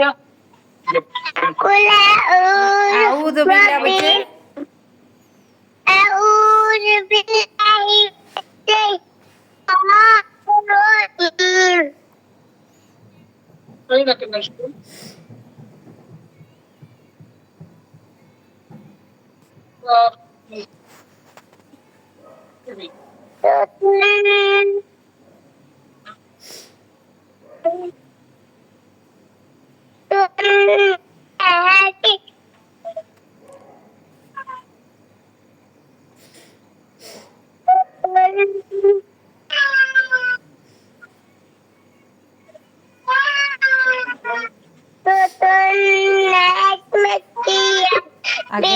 कुल आऊज़ु बिल्लाह बच्चे, अऊज़ु बिल्लाहि आगे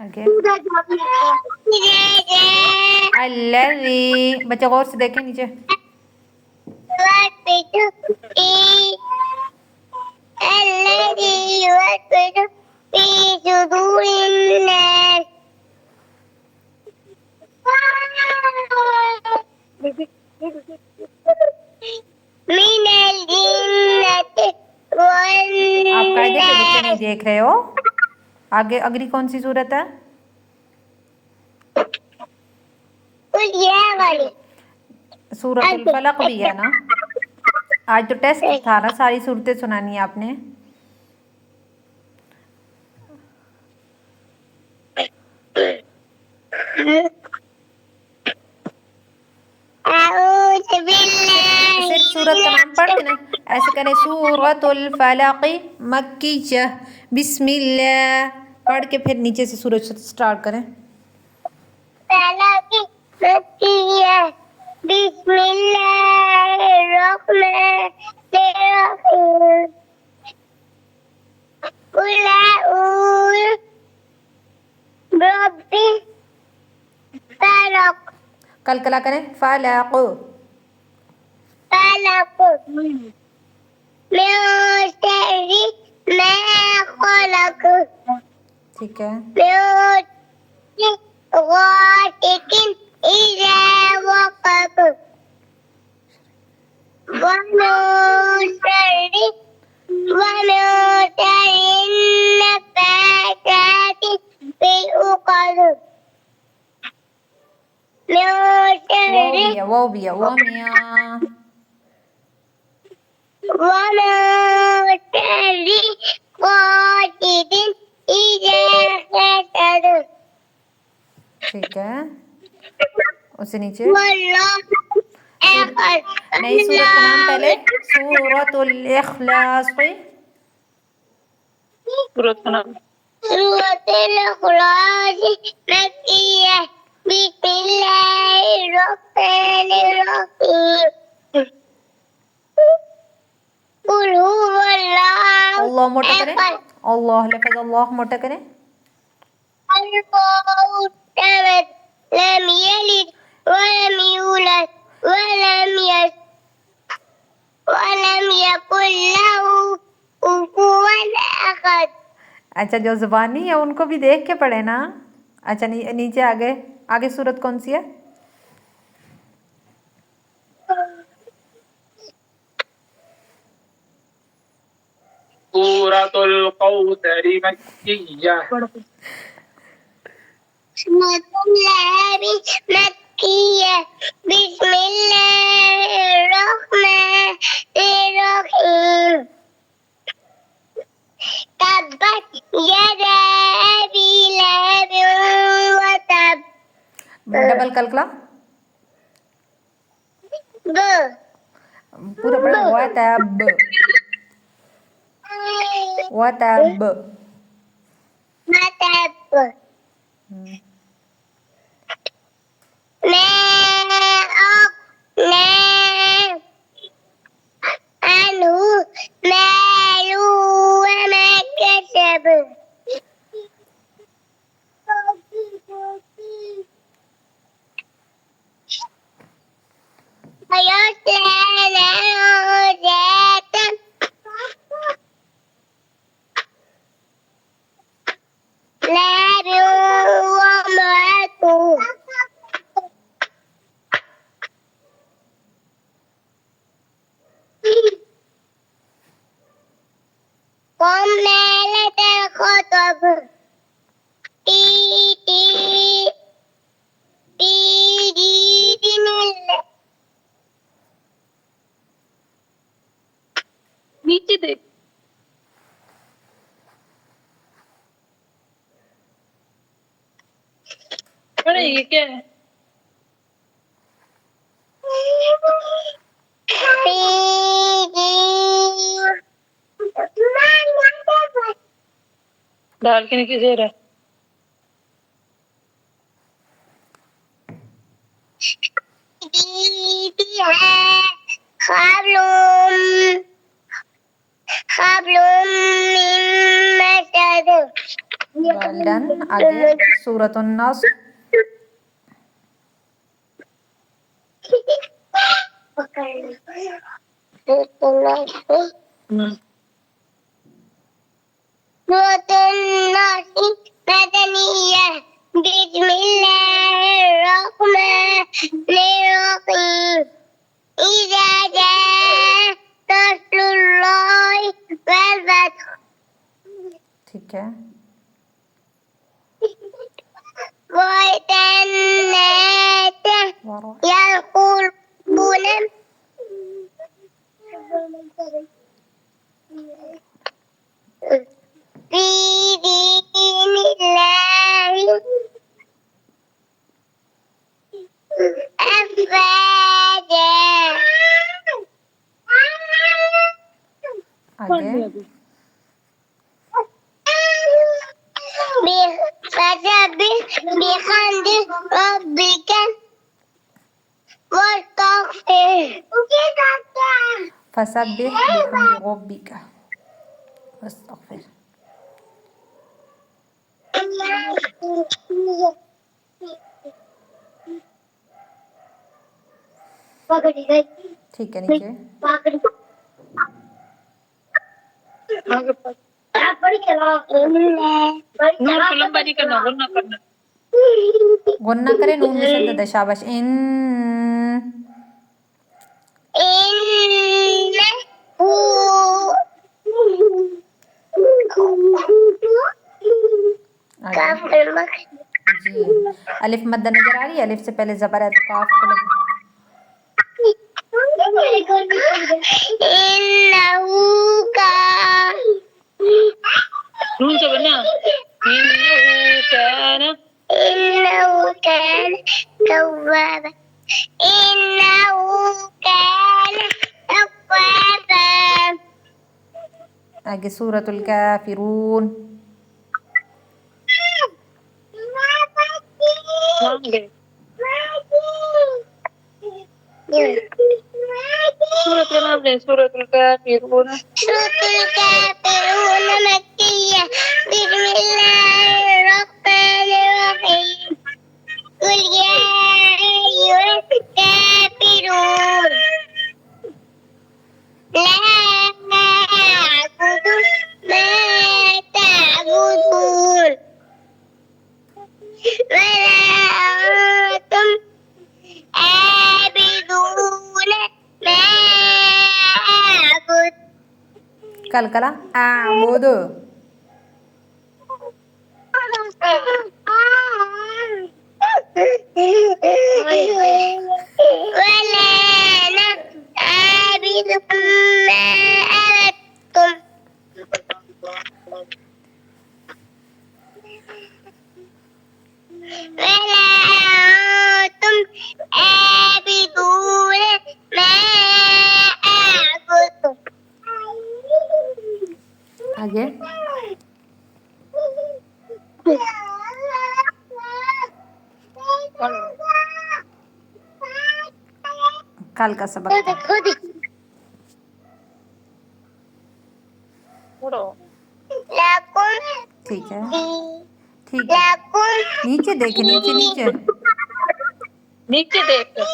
आगे अल्लज़ी, बच्चे गौर से देखें नीचे, आप कायदे से बच्चे नहीं देख रहे हो। आगे अगली कौन सी सूरत है? सूरतुल फलक भी है ना। आज तो टेस्ट था ना, सारी सूरतें सुनानी है आपने। सिर्फ सूरत का नाम पढ़ के ना ऐसे करें, सूरतुल फलक मक्किय्या बिस्मिल्लाह पढ़ के फिर नीचे से सूरत स्टार्ट करें। कलकला करें, फलक ठीक है। वो भी है वो मिया ठीक है। उससे नीचे नई सूरत का नाम पहले सूरतुल इखलास की सूरत का नाम अल्लाह मोटा करें, अल्लाह लफ्ज़ अल्लाह मोटा करें। अच्छा, जो ज़ुबानी है उनको भी देख के पढ़े ना। अच्छा नीचे आगे आगे सूरत कौन सी है? सूरतुल कौसर मक्किय्या डबल कलकला पूरा पढ़े, वतब वतब अरे ये क्या है? डाल के नहीं दे रहा। Well done. आगे सूरतुन नस्र। बिस्मिल्लाहिर्रहमानिर्रहीम इज़ा जाअ नस्रुल्लाहि वल फतह ठीक है। वजन्नात वाह। यदखुलून في دين الله أفواجا आगे فسبح بحمد ربك واستغفره फसब्बिह बिहम्दि रब्बिका वस्तगफिर। ठीक है। नीचे नून को लंबा नहीं करना, वरना करना। गुन्ना करे, नून में शद्द है। शाबाश। इन जी। अलिफ मद्दा नजर आ रही है? अलिफ से पहले जबर है तो काफ को लग। नून से बनना। إنه كان توابا إنه كان توابا आगे सूरतुल काफिरून। सूरत का नाम है सूरतुल काफिरून। सूरतुल काफिरून मक्किया बिस्मिल्लाहिर्रहमानिर्रहीम कुल या अय्युहल काफिरून ला अअबुदु मा तअबुदून वला अंतुम आबिदून मा अअबुद कल कला आबुद। ولا أنا عابد ما عبدتم ولا أنتم عابدون ما أعبد आगे कल का सबक था। ठीक है। ठीक है। नीचे देखे, नीचे नीचे नीचे देख। नीचे देखें।